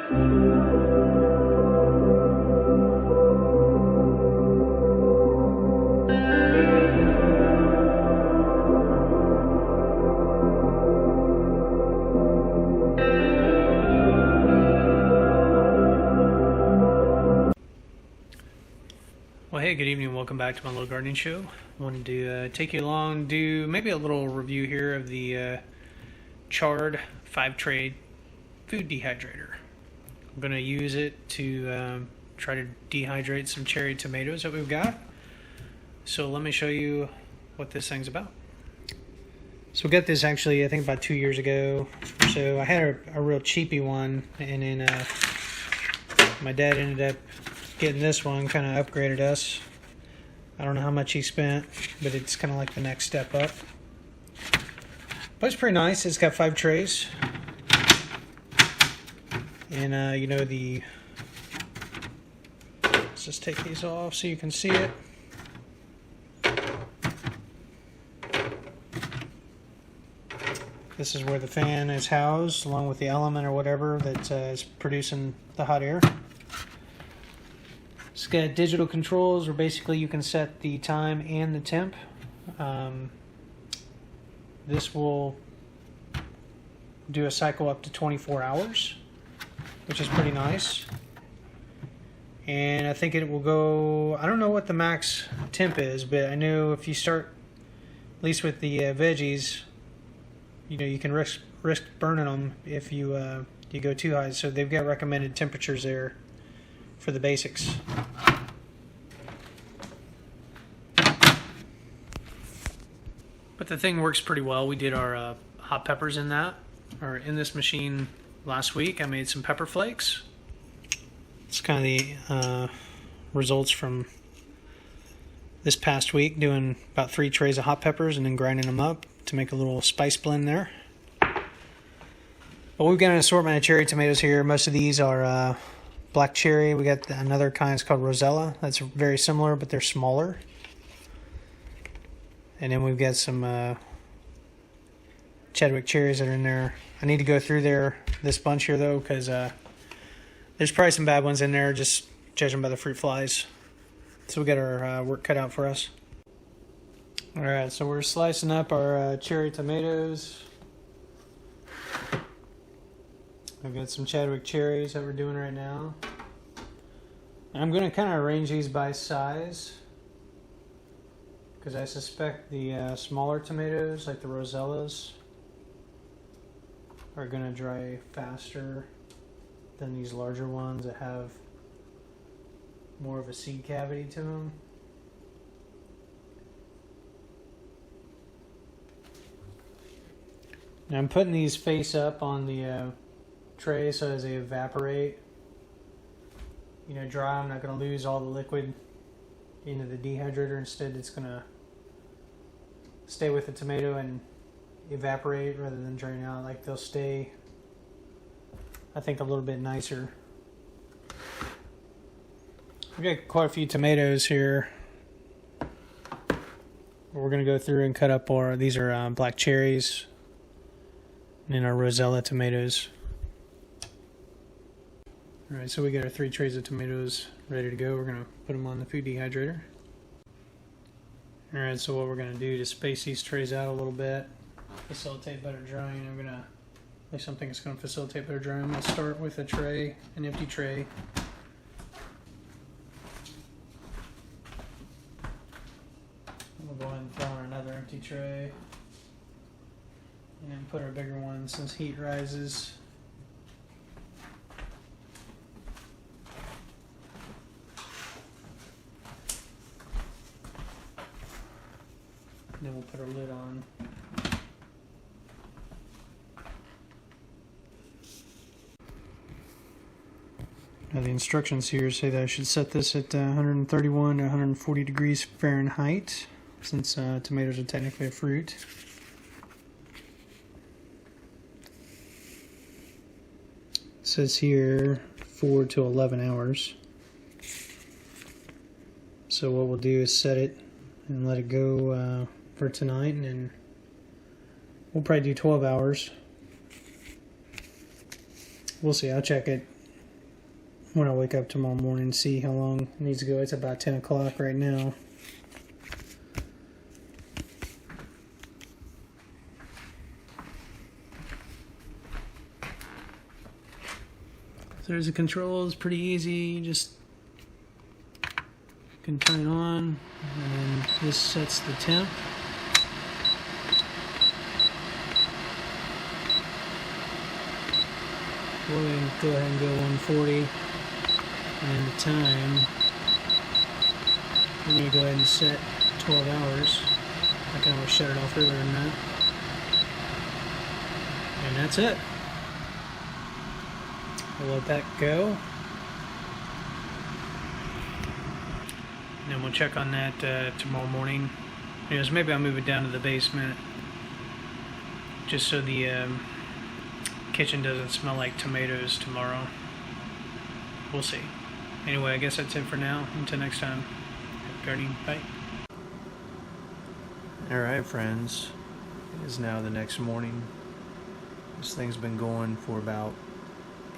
Well, hey, good evening. Welcome back to my little gardening show. I wanted to take you along, do maybe a little review here of the Chard 5-tray food dehydrator. I'm going to use it to try to dehydrate some cherry tomatoes that we've got. So let me show you what this thing's about. So we got this actually, I think about 2 years ago. So I had a real cheapy one, and then my dad ended up getting this one, kind of upgraded us. I don't know how much he spent, but it's kind of like the next step up. But it's pretty nice. It's got 5 trays. And you know, let's just take these off so you can see it. This is where the fan is housed, along with the element or whatever that is producing the hot air. It's got digital controls where basically you can set the time and the temp. This will do a cycle up to 24 hours, which is pretty nice. And I think it will go, I don't know what the max temp is, but I know if you start, at least with the veggies, you know, you can risk burning them if you go too high. So they've got recommended temperatures there for the basics. But the thing works pretty well. We did our hot peppers in this machine last week. I made some pepper flakes. It's kind of the results from this past week, doing about 3 trays of hot peppers and then grinding them up to make a little spice blend there. But we've got an assortment of cherry tomatoes here. Most of these are black cherry. We got another kind, it's called Rosella. That's very similar, but they're smaller. And then we've got some Chadwick cherries that are in there. I need to go through this bunch here though, because there's probably some bad ones in there, just judging by the fruit flies. So we got our work cut out for us. All right, so we're slicing up our cherry tomatoes. I've got some Chadwick cherries that we're doing right now. And I'm going to kind of arrange these by size, because I suspect the smaller tomatoes, like the Rosellas, are going to dry faster than these larger ones that have more of a seed cavity to them. Now I'm putting these face up on the tray so as they evaporate, you know, dry, I'm not going to lose all the liquid into the dehydrator. Instead, it's going to stay with the tomato and evaporate rather than drain out. Like, they'll stay, I think, a little bit nicer. We've got quite a few tomatoes here. We're going to go through and cut up these are black cherries and our Rosella tomatoes. Alright, so we got our 3 trays of tomatoes ready to go. We're going to put them on the food dehydrator. Alright, so what we're going to do to space these trays out a little bit, facilitate better drying. I'm going to, at least something that's going to facilitate better drying. I'm going to start with a tray, an empty tray. We'll go ahead and throw in another empty tray. And then put our bigger one since heat rises. Then we'll put our lid on. Now the instructions here say that I should set this at 131 to 140 degrees Fahrenheit, since tomatoes are technically a fruit. It says here 4 to 11 hours. So what we'll do is set it and let it go for tonight, and then we'll probably do 12 hours. We'll see. I'll check it when I wake up tomorrow morning, see how long it needs to go. It's about 10 o'clock right now. So there's the controls, pretty easy. You just can turn it on, and then this sets the temp. We're going to go ahead and go 140, and the time, we're going to go ahead and set 12 hours. I kind of shut it off earlier than that. And that's it. We'll let that go. And then we'll check on that tomorrow morning. Anyways, maybe I'll move it down to the basement just so the kitchen doesn't smell like tomatoes tomorrow. We'll see. Anyway, I guess that's it for now. Until next time, happy gardening. Bye. Alright friends, it is now the next morning. This thing's been going for about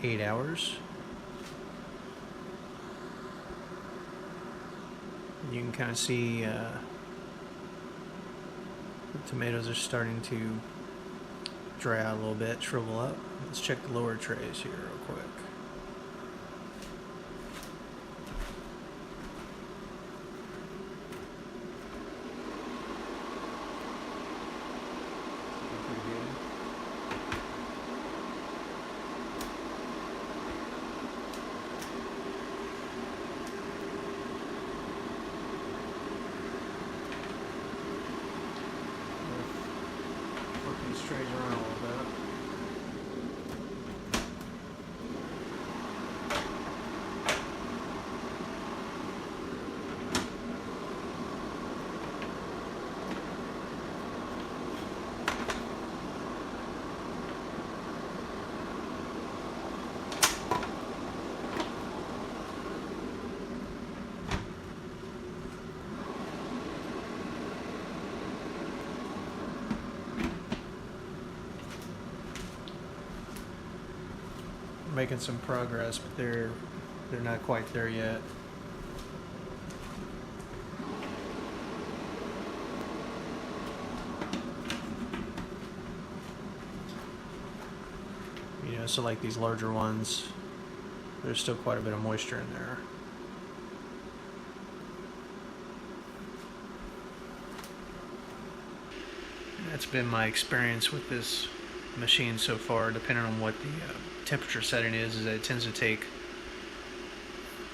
8 hours. You can kind of see the tomatoes are starting to dry out a little bit, shrivel up. Let's check the lower trays here real quick. These trays around a little bit. Making some progress, but they're not quite there yet. You know, so like these larger ones, there's still quite a bit of moisture in there. That's been my experience with this machine so far, depending on what the temperature setting is that it tends to take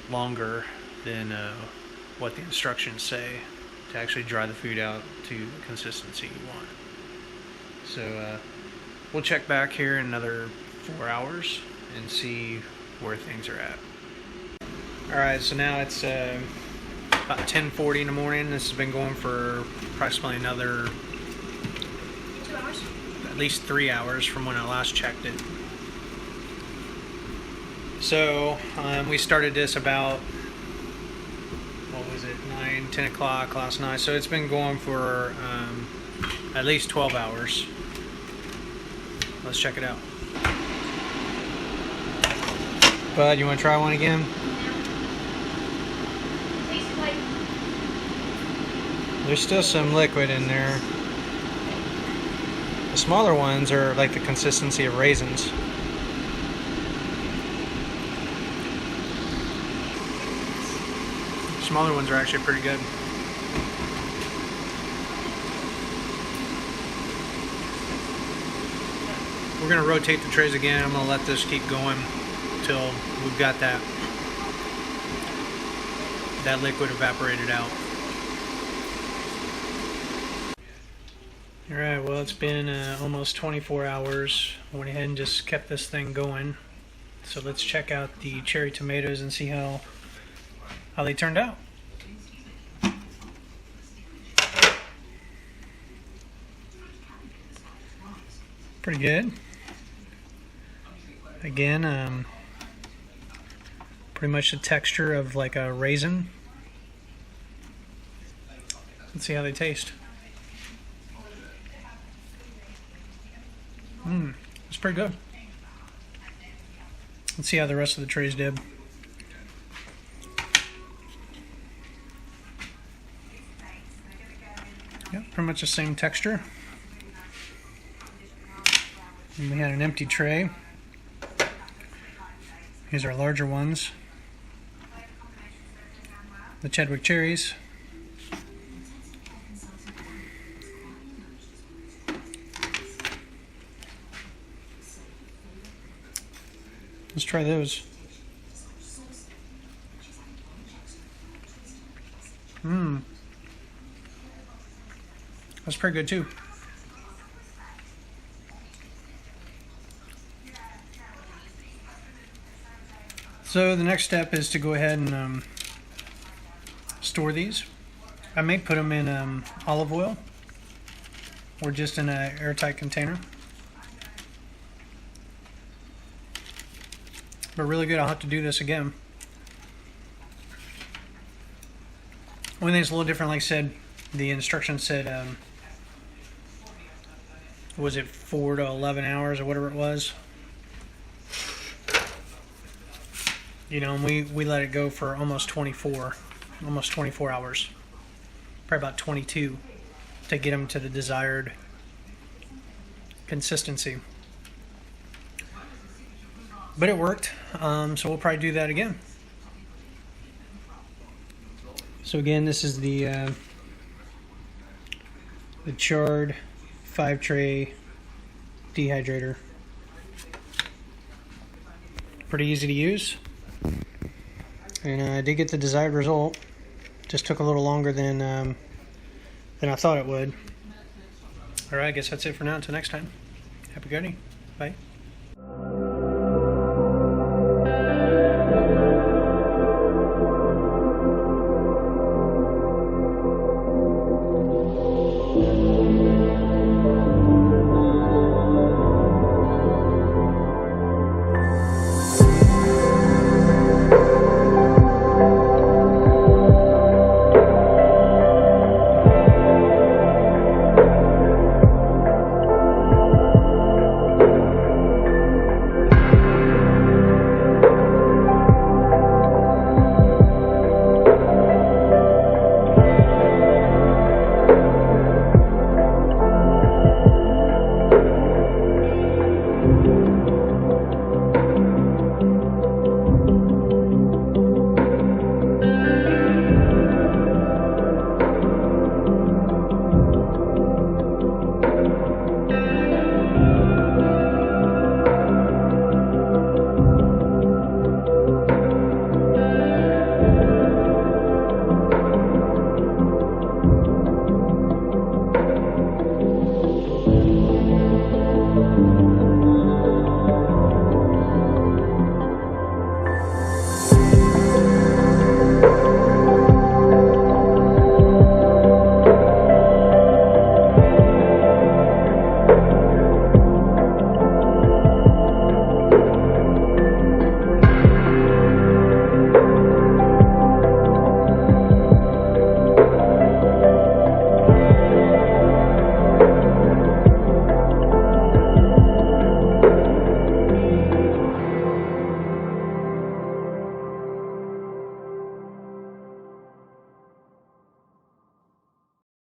longer than what the instructions say to actually dry the food out to the consistency you want. So we'll check back here in another 4 hours and see where things are at. Alright, so now it's about 10:40 in the morning. This has been going for approximately another 2 hours? At least 3 hours from when I last checked it. So we started this about, what was it, 9, 10 o'clock last night. So it's been going for at least 12 hours. Let's check it out. Bud, you want to try one again? Tastes like... There's still some liquid in there. The smaller ones are like the consistency of raisins. Smaller ones are actually pretty good. We're going to rotate the trays again. I'm going to let this keep going until we've got that liquid evaporated out. Alright, well, it's been almost 24 hours. I went ahead and just kept this thing going. So let's check out the cherry tomatoes and see how they turned out. Pretty good. Again, pretty much the texture of like a raisin. Let's see how they taste. It's pretty good. Let's see how the rest of the trays did. pretty much the same texture. And we had an empty tray. These are larger ones. The Chadwick cherries. Let's try those. That's pretty good too. So the next step is to go ahead and store these. I may put them in olive oil or just in an airtight container. But really good. I'll have to do this again. Only thing that's a little different, like I said, the instructions said, was it 4 to 11 hours or whatever it was? You know, and we let it go for almost 24 hours. Probably about 22 to get them to the desired consistency. But it worked, so we'll probably do that again. So again, this is the Chard 5-tray dehydrator. Pretty easy to use, and I did get the desired result. Just took a little longer than I thought it would. All right, I guess that's it for now. Until next time. Happy gardening. Bye.